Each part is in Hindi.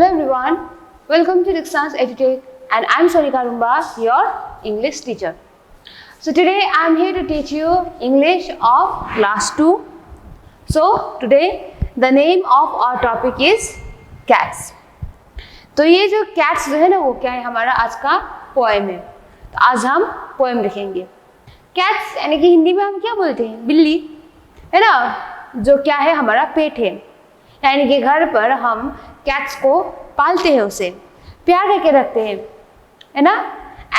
Hello everyone, welcome to Dixon's EduTech and I'm Sonika Rumba, your English teacher. So today I'm here to teach you English of class 2. So today the name of our topic is cats. तो ये जो cats जो है ना वो क्या है हमारा आज का पोएम है. तो आज हम पोएम लिखेंगे. Cats यानी कि हिंदी में हम क्या बोलते हैं? बिल्ली है ना, जो क्या है हमारा पेट है. यानी कि घर पर हम कैट्स को पालते हैं, उसे प्यार करके रखते हैं, है ना.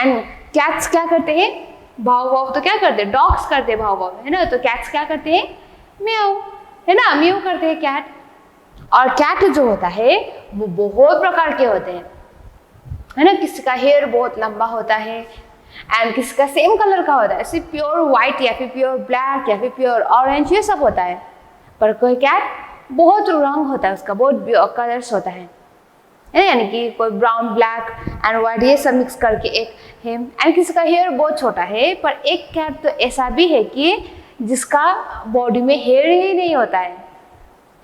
एंड कैट्स क्या करते हैं? भाव भाव तो क्या करते हैं? डॉग्स करते हैं भाव भाव, है ना. तो कैट्स क्या करते हैं? म्याऊ, है ना, म्याऊ करते हैं कैट. और कैट जो होता है वो बहुत प्रकार के होते हैं, है ना. किसी का हेयर बहुत लंबा होता है एंड किसी का सेम कलर का होता है, सिर्फ प्योर व्हाइट या फिर प्योर ब्लैक या फिर प्योर ऑरेंज, ये सब होता है. पर कोई कैट बहुत रंग होता है, उसका बहुत कलर्स होता है, यानी कि कोई ब्राउन ब्लैक एंड वाइट ये सब मिक्स करके एक है. एंड किसी का हेयर बहुत छोटा है. पर एक कैट तो ऐसा भी है कि जिसका बॉडी में हेयर ही नहीं होता है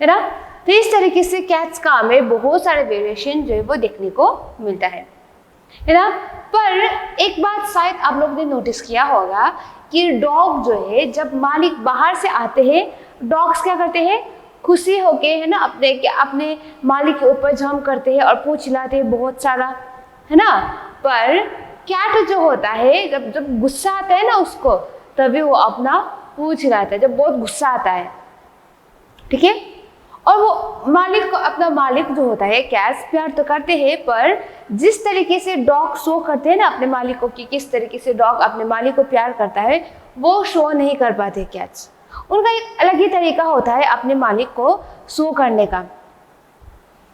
ना. तो इस तरीके से कैट्स का में बहुत सारे वेरिएशन जो है वो देखने को मिलता है ना. पर एक बात शायद आप लोग ने नोटिस किया होगा कि डॉग जो है जब मालिक बाहर से आते हैं, डॉग्स क्या करते हैं? खुशी होके, है ना, अपने मालिक के ऊपर जंप करते हैं और पूंछ हिलाते हैं बहुत सारा, है ना. पर कैट जो होता है जब गुस्सा आता है ना उसको, तभी वो अपना पूंछ हिलाता है जब बहुत गुस्सा आता है, ठीक है. और वो मालिक को, अपना मालिक जो होता है कैट्स प्यार तो करते हैं, पर जिस तरीके से डॉग शो करते हैं ना अपने मालिक को कि किस तरीके से डॉग अपने मालिक को प्यार करता है, वो शो नहीं कर पाते कैट्स. उनका एक अलग ही तरीका होता है अपने मालिक को शो करने का,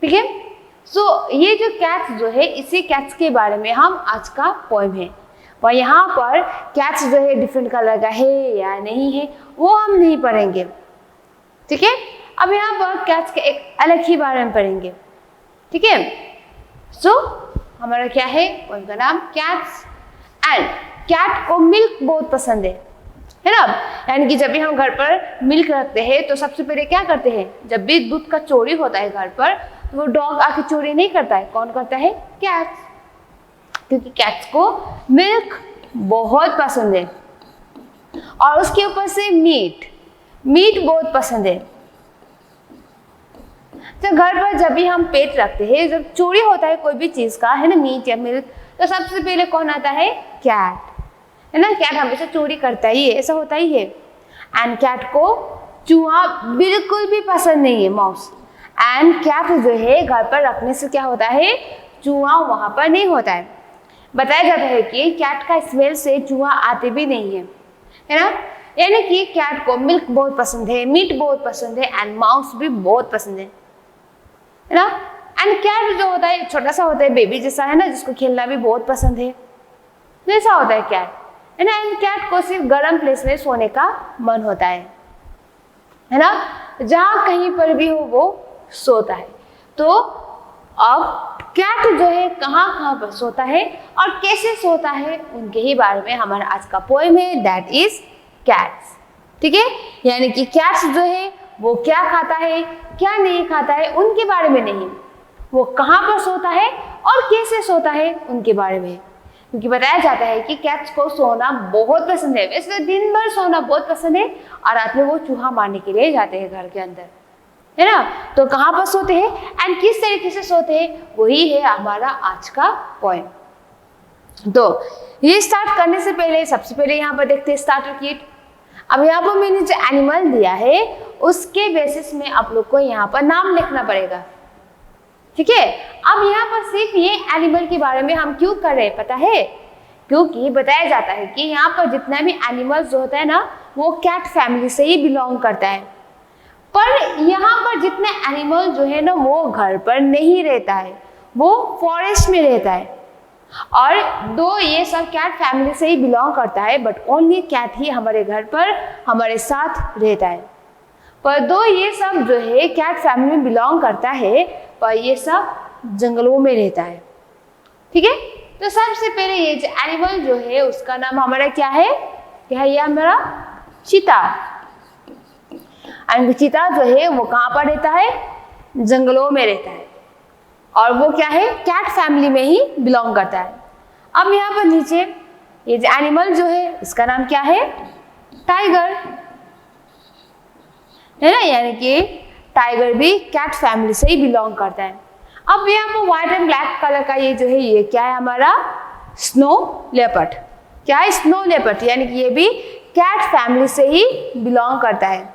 ठीक है. सो ये जो कैट्स जो है, इसी कैट्स के बारे में हम आज का पोएम है. और यहाँ पर कैट्स जो है डिफरेंट कलर का है या नहीं है वो हम नहीं पढ़ेंगे, ठीक है. अब यहाँ पर कैट्स के एक अलग ही बारे में पढ़ेंगे, ठीक है. सो हमारा क्या है पोएम का नाम? कैट्स. एंड कैट को मिल्क बहुत पसंद है ना. यानी कि जब भी हम घर पर मिल्क रखते हैं तो सबसे पहले क्या करते हैं? जब भी दूध का चोरी होता है घर पर, तो वो डॉग आके चोरी नहीं करता है. कौन करता है? कैट्स. क्योंकि कैट्स को मिल्क बहुत पसंद है और उसके ऊपर से मीट बहुत पसंद है. तो घर पर जब भी हम पेट रखते हैं, जब चोरी होता है कोई भी चीज का, है ना, मीट या मिल्क, तो सबसे पहले कौन आता है? कैट, है ना. कैट हमेशा चोरी करता ही है, ऐसा होता ही है. एंड कैट को चूहा बिल्कुल भी पसंद नहीं है, माउस. एंड कैट जो है घर पर रखने से क्या होता है? चूहा वहां पर नहीं होता है. बताया जाता है कि कैट का स्मेल से चूहा आते भी नहीं है ना. यानी कि कैट को मिल्क बहुत पसंद है, मीट बहुत पसंद है एंड माउस भी बहुत पसंद है ना. एंड कैट जो होता है छोटा सा होता है, बेबी जैसा, है ना, जिसको खेलना भी बहुत पसंद है. ऐसा होता है कैट, है ना. एंड कैट को सिर्फ गर्म प्लेस में सोने का मन होता है ना. जहाँ कहीं पर भी हो वो सोता है. तो अब कैट जो है कहाँ पर सोता है और कैसे सोता है, उनके ही बारे में हमारा आज का पोएम है, दैट इज कैट्स, ठीक है. यानी कि कैट्स जो है वो क्या खाता है क्या नहीं खाता है उनके बारे में नहीं, वो कहाँ पर सोता है और कैसे सोता है उनके बारे में. क्योंकि बताया जाता है कि कैट्स को सोना बहुत पसंद है. वैसे दिन भर सोना बहुत पसंद है और रात में वो चूहा मारने के लिए जाते हैं घर के अंदर, है ना. तो कहाँ पर सोते हैं एंड किस तरीके से सोते हैं, वही है हमारा आज का पोएम. तो ये स्टार्ट करने से पहले सबसे पहले यहाँ पर देखते हैं स्टार्टर किट. अब यहाँ पर मैंने जो एनिमल दिया है उसके बेसिस में आप लोग को यहाँ पर नाम लिखना पड़ेगा, ठीक है. अब यहाँ पर सिर्फ ये एनिमल के बारे में हम क्यों कर रहे हैं पता है? क्योंकि बताया जाता है कि यहाँ पर जितना भी एनिमल्स जो होता है ना वो कैट फैमिली से ही बिलोंग करता है. पर यहाँ पर जितने एनिमल जो है ना वो घर पर नहीं रहता है, वो फॉरेस्ट में रहता है. और दो ये सब कैट फैमिली से ही बिलोंग करता है, बट ओनली कैट ही हमारे घर पर हमारे साथ रहता है. पर दो ये सब जो है कैट फैमिली में बिलोंग करता है, पर ये सब जंगलों में रहता है, ठीक है. तो सबसे पहले ये जो एनिमल जो है उसका नाम हमारा क्या है? ये हमारा चीता. एंड चीता जो है वो कहाँ पर रहता है? जंगलों में रहता है. और वो क्या है, कैट फैमिली में ही बिलोंग करता है। अब यहाँ पर नीचे ये जो एनिमल जो है इसका नाम क्या है, टाइगर है ना, यानी कि टाइगर भी कैट फैमिली से ही बिलोंग करता है। अब यहाँ पर व्हाइट एंड ब्लैक कलर का ये जो है ये क्या है हमारा, स्नो लेपर्ड। क्या है, स्नो लेपर्ड, यानी कि ये भी कैट फैमिली से ही बिलोंग करता है।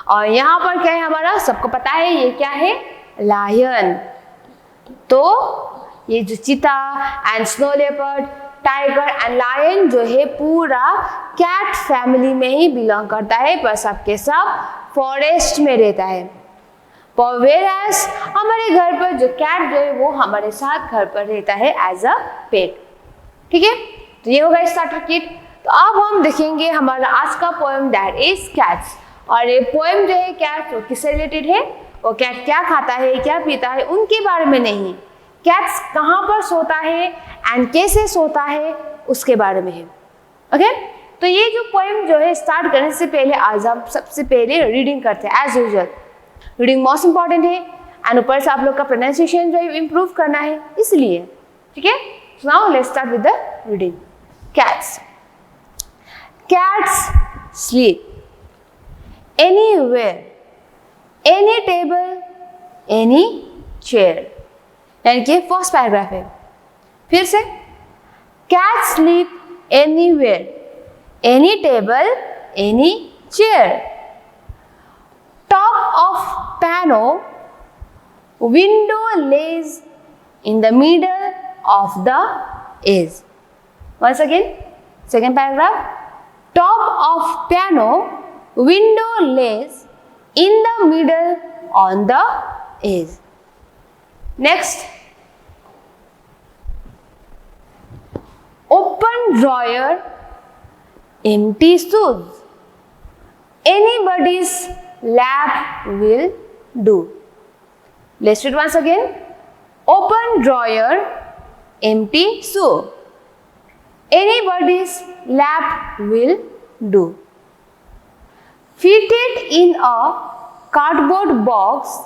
और यहाँ पर क्या है हमारा, सबको पता है ये क्या है, लायन। तो ये जो cheetah and snow leopard, tiger and lion जो है पूरा कैट फैमिली में ही बिलोंग करता है, पर सबके सब फॉरेस्ट में रहता है। पर वेयरएज हमारे घर पर जो कैट जो है वो हमारे साथ घर पर रहता है एज अ पेट। ठीक है, तो ये होगा स्टार्टर किट। तो अब हम देखेंगे हमारा आज का पोएम दैट इज कैट्स। और ये पोएम जो है कैट वो किससे रिलेटेड है, वो कैट क्या खाता है, क्या पीता है, उनके बारे में नहीं, कैट्स कहाँ पर सोता है एंड कैसे सोता है उसके बारे में है। ओके, तो ये जो पोएम जो है स्टार्ट करने से पहले आज हम सबसे पहले रीडिंग करते हैं as usual. Reading most important है एंड ऊपर से आप लोग का प्रोनाउंसिएशन जो है इम्प्रूव करना है इसलिए। ठीक है, so now let's start with the reading. Cats. Cats sleep anywhere, any table, any chair. यानी कि फर्स्ट पैराग्राफ है। फिर से Cats sleep anywhere, any table, any chair. Top of piano, window lays in the middle of the is. Once again, second paragraph. Top of piano, window lays in the middle on the is. Next. Open drawer, empty shoes. Anybody's lap will do. Let's read once again. Open drawer, empty shoe. Anybody's lap will do. Fitted in a cardboard box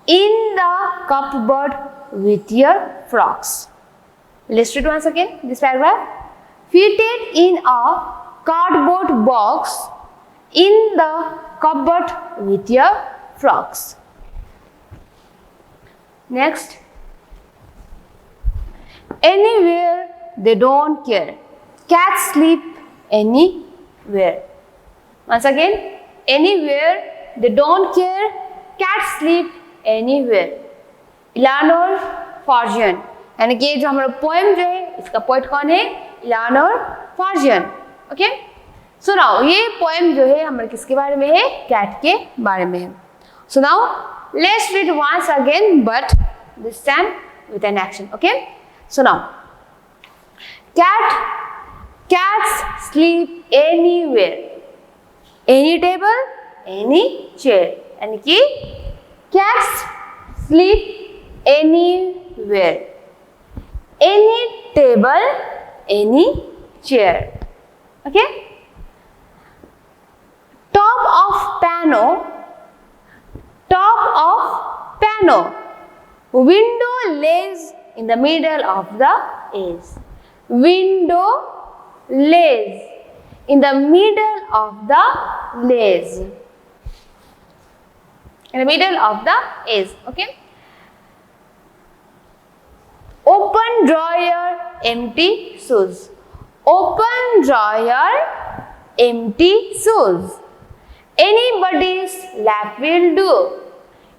in the cupboard with your frocks. Let's read once again this paragraph. Fitted in a cardboard box in the cupboard with your frocks. Next. Anywhere they don't care. Cats sleep anywhere. Once again, anywhere they don't care. Cats sleep anywhere. इलानोर फॉर्जियन, यानी कि जो हमारा पोएम जो है इसका पोएट कौन है, इलानोर फॉर्जियन। ओके, सो नाउ ये पोएम जो है हमारे किसके बारे में है, कैट के बारे में है। So now let's read once again but this time with an action. Okay, so now cats sleep anywhere, any table, any chair. यानी कि cats sleep anywhere, any table, any chair. Okay, top of piano, window lays in the middle of the is. Window lays in the middle of the lays. In the middle of the is. Okay. Open drawer, empty shoes. Open drawer, empty shoes. Anybody's lap will do.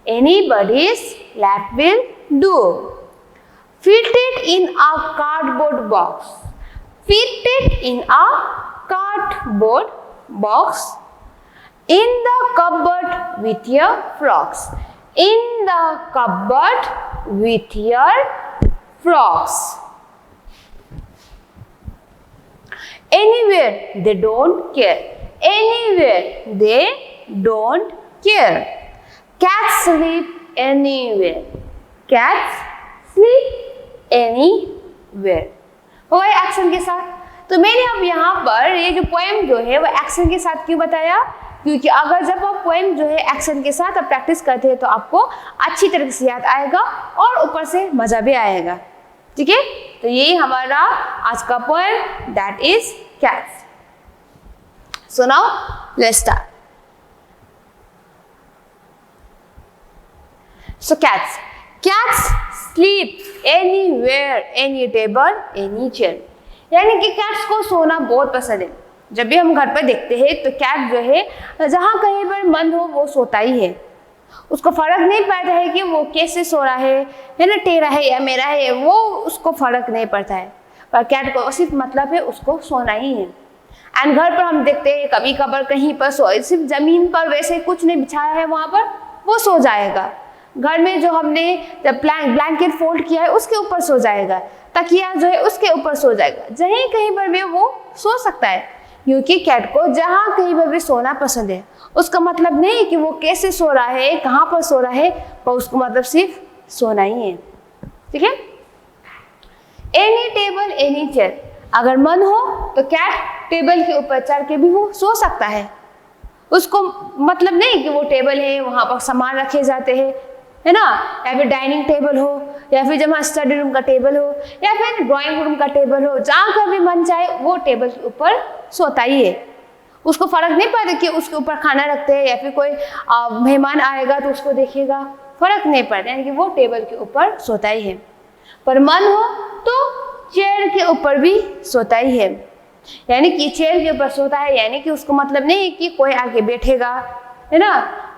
Anybody's lap will do. Fitted in a cardboard box. Fitted in a cardboard box. In the cupboard with your frocks. In the cupboard with your frocks. Anywhere they don't care. Anywhere they don't care. Cats sleep anywhere. Cats sleep anywhere. हो गए एक्शन के साथ। तो मैंने अब यहाँ पर ये जो पोएम जो है वो एक्शन के साथ क्यों बताया, क्योंकि अगर जब आप पोएम जो है एक्शन के साथ आप प्रैक्टिस करते हैं तो आपको अच्छी तरह से याद आएगा और ऊपर से मजा भी आएगा। ठीक है, तो यही हमारा आज का poem that is cats. So now let's start. So cats sleep anywhere, any table, any chair. यानी कि कैट्स को सोना बहुत पसंद है। जब भी हम घर पर देखते हैं तो कैट जो है जहाँ कहीं पर मन हो वो सोता ही है। उसको फर्क नहीं पड़ता है कि वो कैसे सो रहा है ना, टेढ़ा है या मेरा है, वो उसको फर्क नहीं पड़ता है। पर कैट को सिर्फ मतलब है उसको सोना ही है। एंड घर पर हम देखते हैं कभी कभार कहीं पर सिर्फ जमीन पर वैसे कुछ नहीं बिछाया है वहाँ पर वो सो जाएगा। घर में जो हमने जब ब्लैंकेट फोल्ड किया है उसके ऊपर सो जाएगा, तकिया जो है उसके ऊपर सो जाएगा, जहीं कहीं पर भी वो सो सकता है। क्योंकि कैट को जहाँ कहीं पर भी सोना पसंद है। उसका मतलब नहीं कि वो कैसे सो रहा है, कहाँ पर सो रहा है, पर उसको मतलब सिर्फ सोना ही है। ठीक है, एनी टेबल एनी चेयर, अगर मन हो तो कैट टेबल के ऊपर चढ़ के भी वो सो सकता है। उसको मतलब नहीं कि वो टेबल है वहाँ पर सामान रखे जाते हैं, है ना, या फिर डाइनिंग टेबल हो, या फिर जहाँ स्टडी रूम का टेबल हो, या फिर ड्राइंग रूम का टेबल हो, जहाँ का भी मन चाहे वो टेबल के ऊपर सोता ही है। उसको फर्क नहीं पड़ता कि उसके ऊपर खाना रखते हैं या फिर कोई मेहमान आएगा तो उसको देखेगा, फर्क नहीं पड़ता, यानी कि वो टेबल के ऊपर सोता ही है। पर मन हो तो चेयर के ऊपर भी सोता ही है। यानी कि चेयर के ऊपर सोता है, यानी कि उसको मतलब नहीं कि कोई आके बैठेगा, है ना,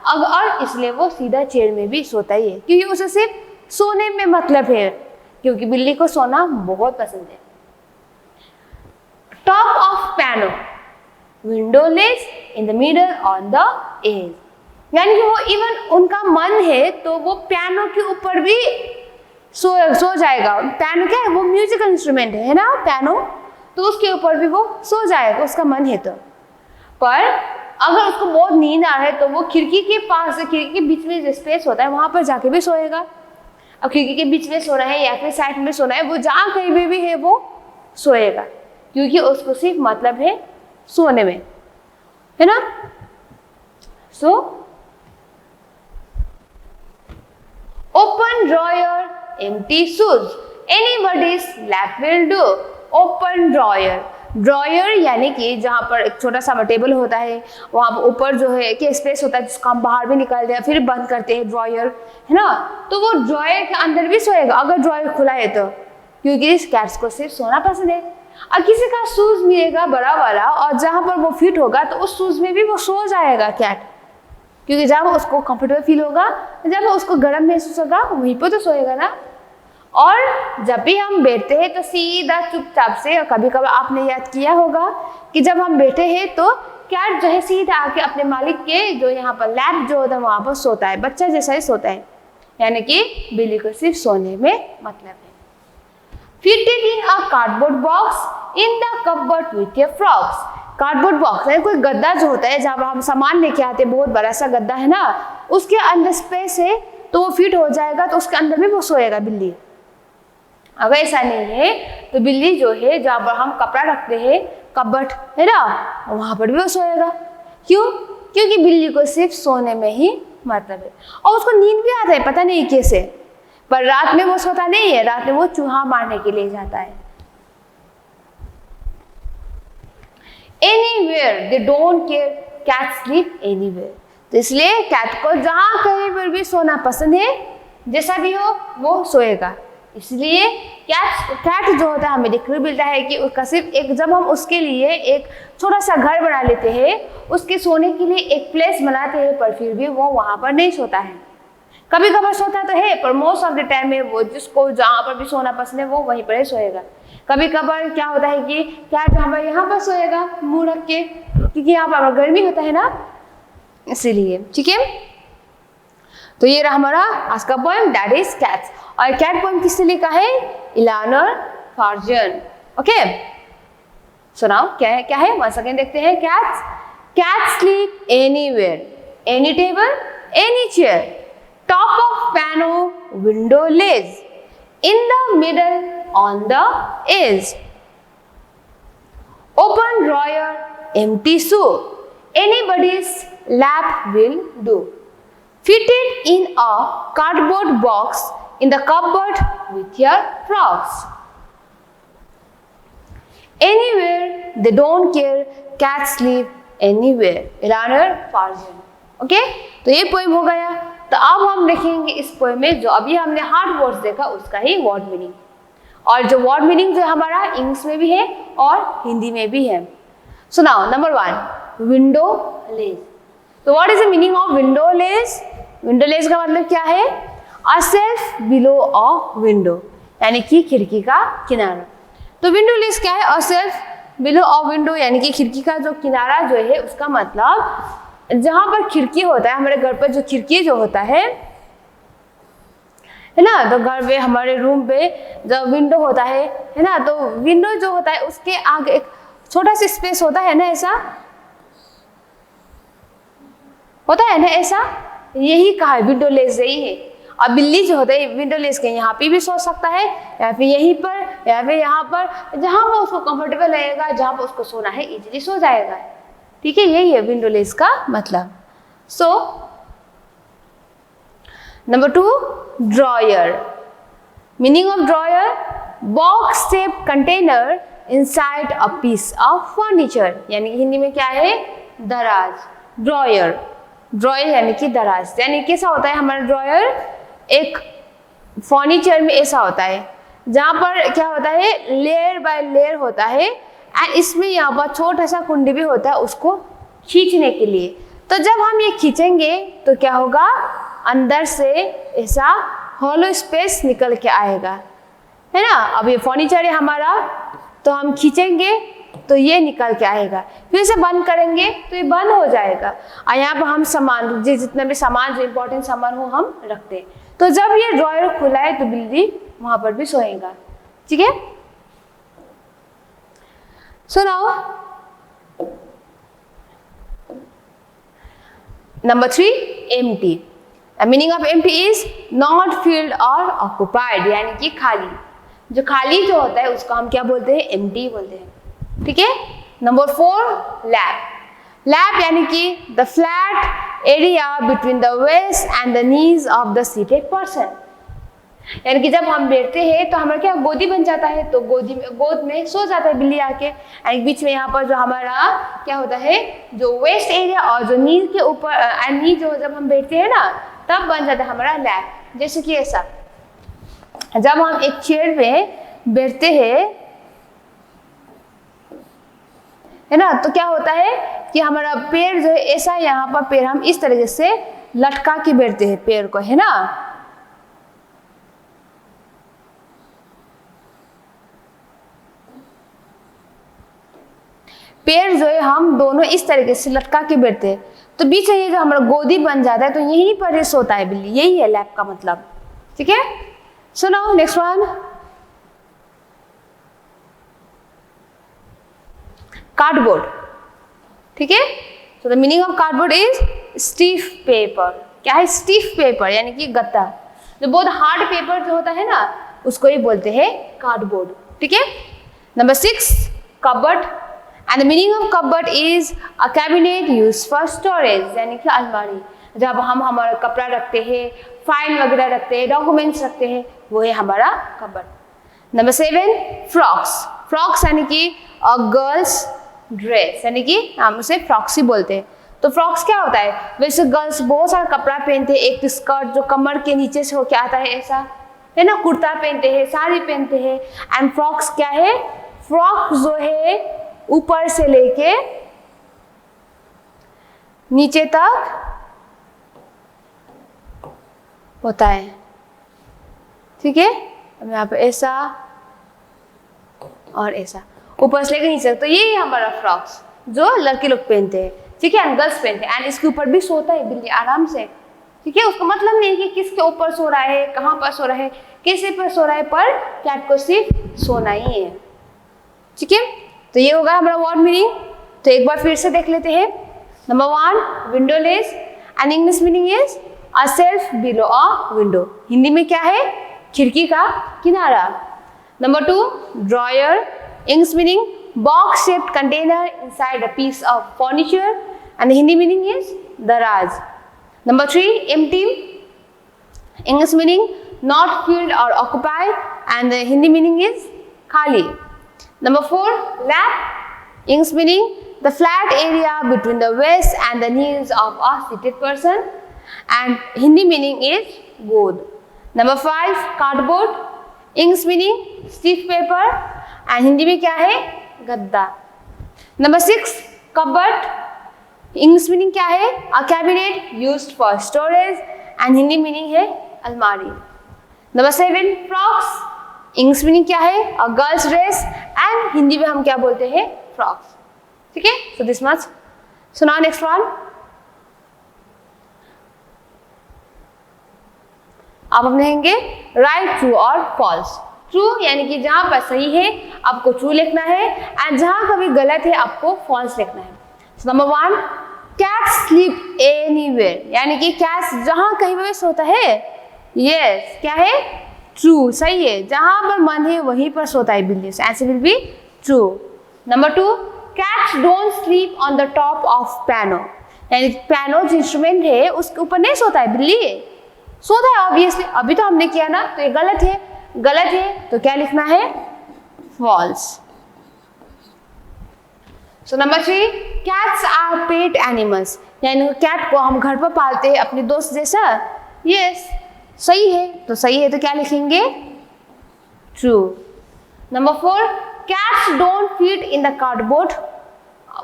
और इसलिए वो सीधा चेयर में भी सोता ही है, क्योंकि उसे सिर्फ सोने में मतलब है, क्योंकि बिल्ली को सोना बहुत पसंद है। Top of piano, window ledge, in the middle on the edge. यानी कि वो इवन उनका मन है तो वो पियानो के ऊपर भी सो जाएगा। पियानो क्या है, वो म्यूजिकल इंस्ट्रूमेंट है ना पियानो, तो उसके ऊपर भी वो सो जाएगा, उसका मन है तो। पर अगर उसको बहुत नींद आ रहा है तो वो खिड़की के पास, खिड़की के बीच में जो स्पेस होता है वहां पर जाके भी सोएगा। अब खिड़की के बीच में सोना है या फिर साइड में सोना है, वो जहाँ कहीं भी है वो सोएगा, क्योंकि उसको सिर्फ मतलब है सोने में, है ना। So open drawer, empty shoes, anybody's lap will do. Open dryer, dryer यानी कि जहाँ पर एक छोटा सा टेबल होता है, वहाँ पर ऊपर जो है कि स्पेस होता है जिसको हम बाहर भी निकालते हैं फिर बंद करते हैं, ड्रॉयर, है ना। तो वो ड्रॉयर के अंदर भी सोएगा अगर ड्रॉयर खुला है तो, क्योंकि इस कैट्स को सिर्फ सोना पसंद है। और किसी का शूज मिलेगा बड़ा वाला और जहाँ पर वो फिट होगा तो उस शूज में भी वो सो जाएगा कैट, क्योंकि जब उसको कंफर्टेबल फील होगा, जब उसको गर्म महसूस होगा वहीं पर तो सोएगा ना। और जब भी हम बैठते हैं तो सीधा चुपचाप से, कभी कभी आपने याद किया होगा कि जब हम बैठे हैं तो कैट जो है सीधा आके अपने मालिक के जो यहाँ पर लैप जो होता है वहाँ पर सोता है, बच्चा जैसा ही सोता है। यानी कि बिल्ली को सिर्फ सोने में मतलब है। Fitted in a cardboard box in the cupboard with your frocks. Cardboard box यानी कोई गद्दा जो होता है जहाँ हम सामान लेके आते हैं, बहुत बड़ा सा गद्दा है ना, उसके अंदर स्पेस है तो वो फिट हो जाएगा, तो उसके अंदर भी वो सोएगा बिल्ली। अगर ऐसा नहीं है तो बिल्ली जो है जहाँ पर हम कपड़ा रखते हैं, कबर्ड है ना, वहां पर भी वो सोएगा। क्यों? क्योंकि बिल्ली को सिर्फ सोने में ही मतलब है। और उसको नींद भी आता है, पता नहीं कैसे, पर रात में वो सोता नहीं है, रात में वो चूहा मारने के लिए जाता है। Anywhere they don't care, cat sleep anywhere. तो इसलिए कैट को जहां कहीं पर भी सोना पसंद है, जैसा भी हो वो सोएगा। इसलिए कैट जो होता है हमें देखने को मिलता है कि उसका सिर्फ एक, जब हम उसके लिए एक छोटा सा घर बना लेते हैं, उसके सोने के लिए एक प्लेस बनाते हैं, पर फिर भी वो वहां पर नहीं सोता है। कभी कभार सोता तो है, पर मोस्ट ऑफ द टाइम में वो जिसको जहाँ पर भी सोना पसंद है वो वहीं पर ही सोएगा। कभी कभार क्या होता है कि कैट जहाँ पर यहाँ पर सोएगा मुंह रख के, क्योंकि यहाँ पर गर्मी होता है ना, इसीलिए। ठीक है, तो ये रहा हमारा आज का पोएम दैट इज कैट्स। और कैट पोएम किसने लिखा है? इलानोर फार्जन। ओके, सुनाओ क्या है वंस अगेन देखते हैं। Cats sleep anywhere, any table, any chair, top of piano, window ledge, in the middle, on the edge, open drawer, empty shoe, anybody's lap will do. Fit it in a cardboard box in the cupboard with your frocks. Anywhere they don't care, cats live anywhere. Eleanor Fargen. Okay, तो ये पोएम हो गया। तो अब हम देखेंगे इस पोएम में जो अभी हमने हार्ड वर्ड्स देखा उसका ही वर्ड मीनिंग, और जो वर्ड मीनिंग जो हमारा इंग्लिश में भी है और हिंदी में भी है। So now number 1, window less. तो what is the meaning of windowless? Window less का मतलब क्या है? A shelf below a window, यानी कि खिड़की का किनारा। तो विंडो लेस क्या है? A shelf below a window, यानी कि खिड़की का जो किनारा जो है उसका मतलब जहां पर खिड़की होता है, हमारे घर पर जो खिड़की जो होता है ना, तो घर में हमारे रूम पे जब विंडो होता है ना, तो विंडो जो होता है उसके आगे एक छोटा सा स्पेस होता है ना, ऐसा होता है ना, ऐसा यही कहा है विंडो लेस यही है। और बिल्ली जो होता है विंडो लेस के यहाँ पे भी सो सकता है, या फिर यहीं पर, या फिर यहाँ पर, जहाँ पर उसको कंफर्टेबल रहेगा, जहाँ पर उसको सोना है इजीली सो जाएगा। ठीक है, यही है विंडो लेस का मतलब। So number 2, drawer. Meaning of drawer, box shaped container inside a piece of furniture, यानी कि हिंदी में क्या है? दराज। ड्रॉयर, ड्रॉयर यानी कि दराज, यानी कैसा होता है हमारा ड्रॉयर? एक फर्नीचर में ऐसा होता है जहाँ पर क्या होता है, लेयर बाय लेयर होता है, एंड इसमें यहाँ पर छोटा सा कुंडी भी होता है उसको खींचने के लिए। तो जब हम ये खींचेंगे तो क्या होगा? अंदर से ऐसा हॉलो स्पेस निकल के आएगा, है ना। अब ये फर्नीचर है हमारा, तो हम खींचेंगे तो ये निकल के आएगा, फिर इसे बंद करेंगे तो ये बंद हो जाएगा, और यहाँ पर हम सामान जितना भी सामान जो इम्पोर्टेंट सामान हो हम रखते हैं। तो जब ये ड्रॉयर खुला है तो बिल्ली वहां पर भी सोएगा। ठीक है। So now number 3, empty. The meaning of empty is not filled or occupied, यानी कि खाली। जो खाली जो होता है उसको हम क्या बोलते हैं? empty बोलते हैं। ठीक है। Number 4, lap। lap यानी कि the flat area between the waist and the knees of the seated person, यानी कि जब हम बैठते हैं तो हमारा क्या गोदी बन जाता है, तो गोद में सो जाता है बिल्ली आके, यानी बीच में यहाँ पर जो हमारा क्या होता है, जो वेस्ट एरिया और जो नी के ऊपर नी जो जब हम बैठते हैं ना तब बन जाता है हमारा लैप। जैसे कि ऐसा जब हम एक चेयर में बैठते हैं, है ना, तो क्या होता है कि हमारा पैर जो है ऐसा, यहाँ पर पैर हम इस तरीके से लटका के बैठते हैं पैर को, है ना। पैर जो है हम दोनों इस तरीके से लटका के बैठते हैं, तो बीच में ये जो हमारा गोदी बन जाता है, तो यहीं पर ये सोता है बिल्ली, यही है लैप का मतलब। ठीक है। So now next one, cardboard. ठीक है। So the meaning of cardboard is stiff paper. क्या है? स्टिफ पेपर यानी कि गत्ता, जो बहुत हार्ड पेपर जो होता है ना उसको ही बोलते हैं कार्डबोर्ड। ठीक है। Number 6, cupboard. And the meaning of cupboard is a cabinet used for storage, यानी कि अलमारी, जब हम हमारा कपड़ा रखते हैं, फाइल वगैरह रखते हैं, डॉक्यूमेंट्स रखते हैं, वो है हमारा कबर्ड। Number 7, frocks. फ्रॉक्स यानी कि गर्ल्स ड्रेस, यानी कि हम उसे फ्रॉक्स ही बोलते हैं। तो फ्रॉक्स क्या होता है? वैसे गर्ल्स बहुत सारा कपड़ा पहनते हैं, एक स्कर्ट जो कमर के नीचे से होके आता है ऐसा, है ना, कुर्ता पहनते हैं, साड़ी पहनते हैं। एंड फ्रॉक्स क्या है? फ्रॉक जो है ऊपर से लेके नीचे तक होता है। ठीक है। अब यहाँ पे ऐसा और ऐसा, ऊपर से लेके नीचे तक, तो ये हमारा फ्रॉक्स जो लड़के लोग पहनते हैं। ठीक है, गर्ल्स पहनते हैं, एंड इसके ऊपर भी सोता है बिल्ली आराम से। ठीक है। उसका मतलब नहीं कि किसके ऊपर सो रहा है, कहाँ पर सो रहा है, कैसे पर सो रहा है, पर कैट को सिर्फ सोना ही है। ठीक है। तो ये होगा हमारा वर्ड मीनिंग। तो एक बार फिर से देख लेते हैं। Number 1, window ledge, and English meaning is a shelf below a window. Hindi में क्या है? खिड़की का किनारा। Number 2, drawer. English meaning box shaped container inside a piece of furniture. and the Hindi meaning is daraz. Number 3, empty. English meaning not filled or occupied, and the Hindi meaning is khali. Number 4, lap. English meaning the flat area between the waist and the knees of a seated person, and Hindi meaning is god. Number 5, cardboard. English meaning stiff paper, and Hindi में क्या है, गद्दा. Number 6, cupboard. English meaning क्या है, a cabinet used for storage, and Hindi meaning है अलमारी. Number 7, frocks. English meaning क्या है, a girl's dress, and Hindi में हम क्या बोलते हैं, frocks. ठीक है, so this much. So now next one. आप अपने लेंगे राइट, ट्रू और फॉल्स. ट्रू यानी कि जहां पर सही है आपको ट्रू लिखना है, एंड जहां कभी गलत है आपको फॉल्स लिखना है. So number 1, cat sleep anywhere, यानी कि कैट जहां कहीं पर सोता है. यस, क्या है, ट्रू, सही है. जहां पर मन है वहीं पर सोता है बिल्ली. Answer will be true. Number 2, cats don't sleep on the top of piano, यानी पियानो जो इंस्ट्रूमेंट है उसके ऊपर नहीं सोता है बिल्ली, सोता है ऑब्वियसली. अभी तो हमने किया ना, तो ये गलत है. गलत है तो क्या लिखना है, false. So number 3, cats are pet animals, यानी कैट को हम घर पर पालते हैं अपने दोस्त जैसा. यस, सही है, तो सही है तो क्या लिखेंगे, true. Number 4, cats don't fit in the cardboard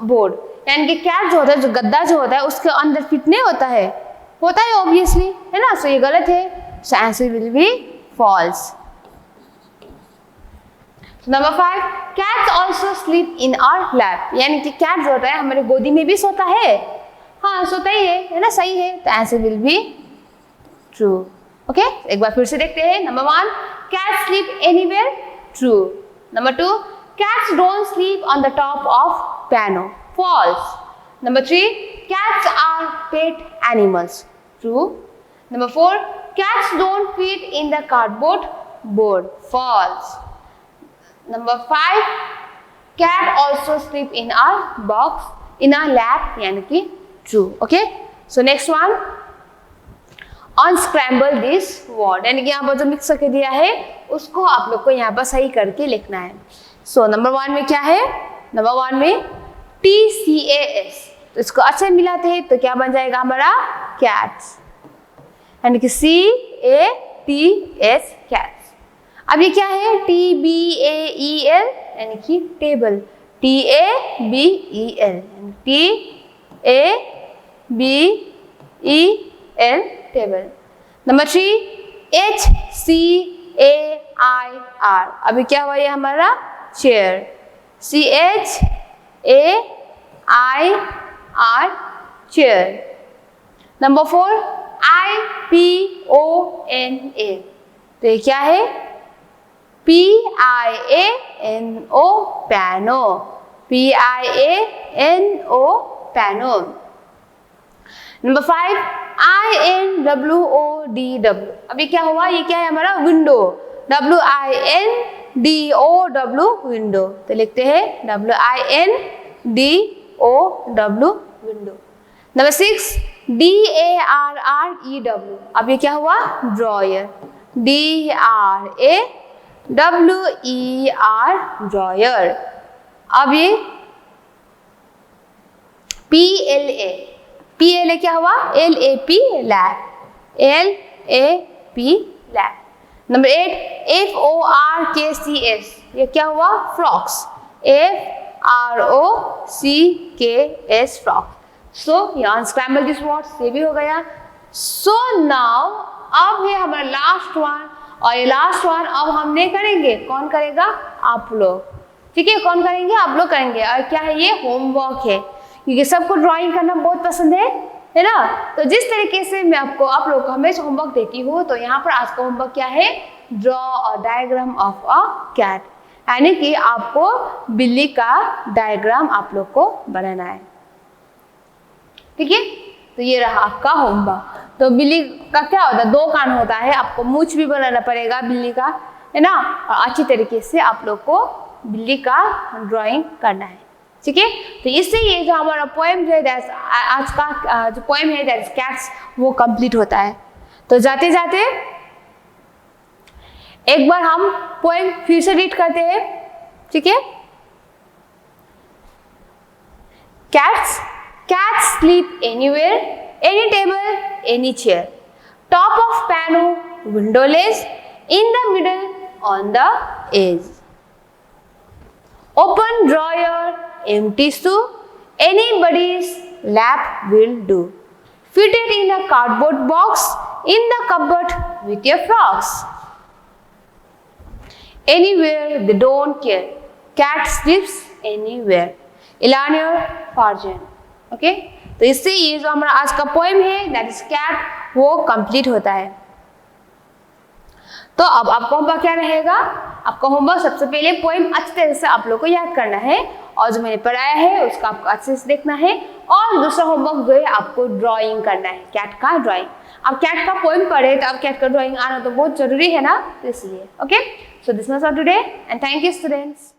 board, यानी कि कैट जो होता है, जो गद्दा जो होता है उसके अंदर फिट नहीं होता है, होता है ऑब्वियसली, है ना. सो ये गलत है. So answer will be false. Number 5, cats also sleep in our lap, यानी कि कैट जो होता है हमारे गोदी में भी सोता है. हाँ, सोता ही है ना, सही है, तो answer will be true. Okay, एक बार फिर से देखते हैं. Number 1, cats sleep anywhere, true. Number 2, cats don't sleep on the top of piano, false. Number 3, cats are pet animals, true. Number 4, cats don't fit in the cardboard board, false. Number 5, cat also sleep in our box, in our lap, यानी कि true. Okay, so next one, unscramble this word, यानी कि यहाँ पर जो मिक्स करके दिया है उसको आप लोग को यहाँ पर सही करके लिखना है. So नंबर 1 में क्या है, नंबर 1 में TCAS, तो इसको अच्छे मिलाते हैं तो क्या बन जाएगा हमारा, cats, यानी कि CATS, cats. अब ये क्या है, TBAEL, यानी कि table, TABEL, TABEL, table. Number 3, HCAIR, अभी क्या हुआ ये हमारा chair, CHAIR, chair. Number 4, IPONA, तो ये क्या है, PIANO, piano, PIANO, piano. Number 5, INWODW, अभी क्या हुआ, ये क्या है हमारा विंडो, WINDOW, विंडो, तो लिखते हैं WINDOW, विंडो. नंबर 6, DARREW, अब ये क्या हुआ, ड्रॉयर, DRAWER, ड्रॉयर. अब ये PLA क्या हुआ, LAP, lap, LAP, lap. Number 8, FORKCS, ये क्या हुआ, फ्रॉक्स, FROCKS, फ्रॉक्स. सो ये अनस्क्रैम्बल दिस वर्ड्स, ये भी हो गया. सो नाउ अब है हमारा लास्ट वन, और ये लास्ट वन अब हम नहीं करेंगे, कौन करेगा, आप लोग. ठीक है, कौन करेंगे, आप लोग करेंगे. और क्या है, ये होमवर्क है, क्योंकि सबको ड्राइंग करना बहुत पसंद है ना. तो जिस तरीके से मैं आपको आप लोगों को हमेशा होमवर्क देती हूँ, तो यहाँ पर आज का होमवर्क क्या है, draw a diagram of a cat, यानी कि आपको बिल्ली का डायग्राम आप लोग को बनाना है. ठीक है, तो ये रहा आपका होमवर्क. तो बिल्ली का क्या होता है, 2 कान होता है, आपको मूंछ भी बनाना पड़ेगा बिल्ली का, है ना, और अच्छी तरीके से आप लोग को बिल्ली का ड्राइंग करना है. ठीक है। तो इससे ये जो हमारा पोएम जो है आज का जो पोएम है दैट इज कैट्स वो कंप्लीट होता है। तो जाते जाते एक बार हम पोएम फिर से रीड करते हैं, ठीक है। Cats sleep anywhere, any table, any chair. Top of piano, windowless, in the middle, on the edge. Open drawer, empty shoe, anybody's lap will do. Fitted in a cardboard box, in the cupboard with your frocks. Anywhere they don't care. Cat sleeps anywhere. Eleanor Farjeon. Okay, तो इससे ये जो हमारा आज का पोएम है दैट इज कैट वो कंप्लीट होता है। तो अब आपका होमवर्क क्या रहेगा? आपका होमवर्क सबसे पहले पोएम अच्छे तरह से आप लोग को याद करना है और जो मैंने पढ़ाया है उसका आपको अच्छे से देखना है। और दूसरा होमवर्क जो है आपको ड्राइंग करना है, कैट का ड्राइंग। अब कैट का पोएम पढ़े तो अब कैट का ड्राइंग आना तो बहुत जरूरी है ना, तो इसलिए। Okay, so this was for today and thank you students.